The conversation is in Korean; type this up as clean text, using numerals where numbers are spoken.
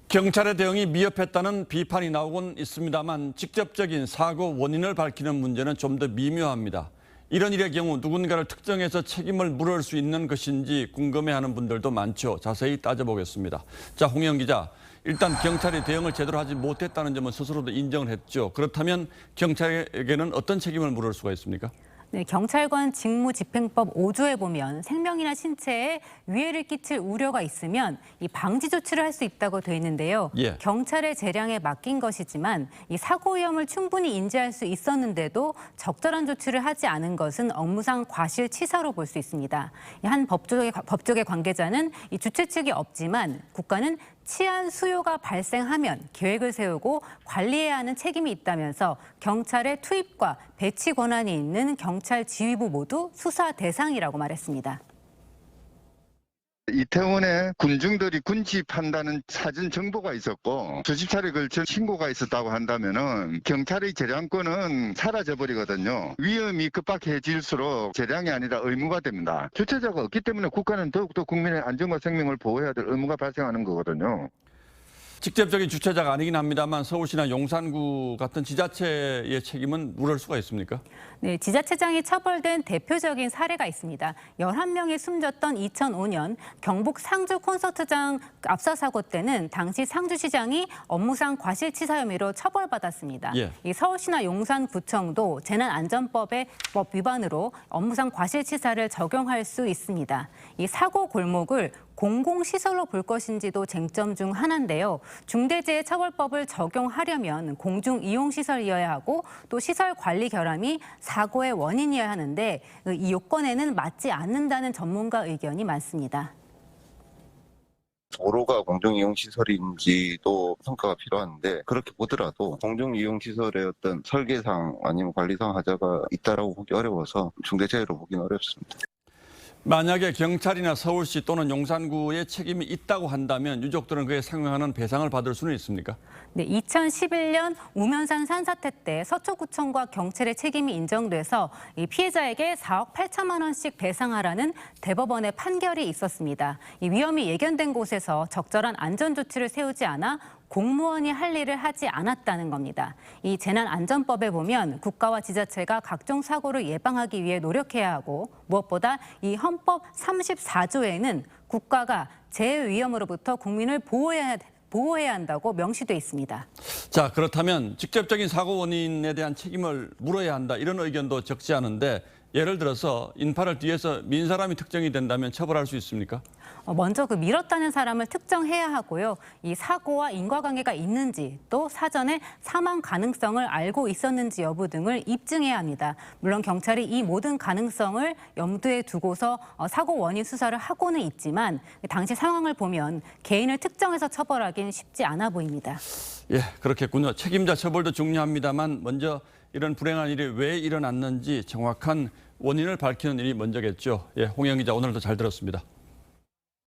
경찰의 대응이 미흡했다는 비판이 나오곤 있습니다만 직접적인 사고 원인을 밝히는 문제는 좀 더 미묘합니다. 이런 일의 경우 누군가를 특정해서 책임을 물을 수 있는 것인지 궁금해하는 분들도 많죠. 자세히 따져보겠습니다. 자, 홍영 기자. 일단 경찰이 대응을 제대로 하지 못했다는 점은 스스로도 인정을 했죠. 그렇다면 경찰에게는 어떤 책임을 물을 수가 있습니까? 네, 경찰관 직무집행법 5조에 보면 생명이나 신체에 위해를 끼칠 우려가 있으면 이 방지 조치를 할 수 있다고 돼 있는데요. 예. 경찰의 재량에 맡긴 것이지만 이 사고 위험을 충분히 인지할 수 있었는데도 적절한 조치를 하지 않은 것은 업무상 과실치사로 볼 수 있습니다. 한 법조계 관계자는 이 주최 측이 없지만 국가는 치안 수요가 발생하면 계획을 세우고 관리해야 하는 책임이 있다면서 경찰의 투입과 배치 권한이 있는 경찰 지휘부 모두 수사 대상이라고 말했습니다. 이태원에 군중들이 군집한다는 사전 정보가 있었고 수십 차례 걸쳐 신고가 있었다고 한다면은 경찰의 재량권은 사라져버리거든요. 위험이 급박해질수록 재량이 아니라 의무가 됩니다. 주체자가 없기 때문에 국가는 더욱더 국민의 안전과 생명을 보호해야 될 의무가 발생하는 거거든요. 직접적인 주체자가 아니긴 합니다만 서울시나 용산구 같은 지자체의 책임은 물을 수가 있습니까? 네, 지자체장이 처벌된 대표적인 사례가 있습니다. 11명이 숨졌던 2005년 경북 상주 콘서트장 압사 사고 때는 당시 상주시장이 업무상 과실치사 혐의로 처벌받았습니다. 예. 이 서울시나 용산구청도 재난안전법의 법 위반으로 업무상 과실치사를 적용할 수 있습니다. 이 사고 골목을 공공시설로 볼 것인지도 쟁점 중 하나인데요. 중대재해처벌법을 적용하려면 공중이용시설이어야 하고 또 시설 관리 결함이 사고의 원인이어야 하는데 이 요건에는 맞지 않는다는 전문가 의견이 많습니다. 도로가 공중이용시설인지도 평가가 필요한데 그렇게 보더라도 공중이용시설의 어떤 설계상 아니면 관리상 하자가 있다라고 보기 어려워서 중대재해로 보기는 어렵습니다. 만약에 경찰이나 서울시 또는 용산구의 책임이 있다고 한다면 유족들은 그에 상응하는 배상을 받을 수는 있습니까? 네, 2011년 우면산 산사태 때 서초구청과 경찰의 책임이 인정돼서 이 피해자에게 4억 8천만 원씩 배상하라는 대법원의 판결이 있었습니다. 이 위험이 예견된 곳에서 적절한 안전조치를 세우지 않아 공무원이 할 일을 하지 않았다는 겁니다. 이 재난안전법에 보면 국가와 지자체가 각종 사고를 예방하기 위해 노력해야 하고 무엇보다 이 헌법 34조에는 국가가 재해 위험으로부터 국민을 보호해야 한다고 명시돼 있습니다. 자, 그렇다면 직접적인 사고 원인에 대한 책임을 물어야 한다 이런 의견도 적지 않은데 예를 들어서 인파를 뒤에서 민 사람이 특정이 된다면 처벌할 수 있습니까? 먼저 그 밀었다는 사람을 특정해야 하고요. 이 사고와 인과관계가 있는지 또 사전에 사망 가능성을 알고 있었는지 여부 등을 입증해야 합니다. 물론 경찰이 이 모든 가능성을 염두에 두고서 사고 원인 수사를 하고는 있지만 당시 상황을 보면 개인을 특정해서 처벌하기는 쉽지 않아 보입니다. 예, 그렇겠군요. 책임자 처벌도 중요합니다만 먼저 이런 불행한 일이 왜 일어났는지 정확한 원인을 밝히는 일이 먼저겠죠. 예, 홍영 기자 오늘도 잘 들었습니다.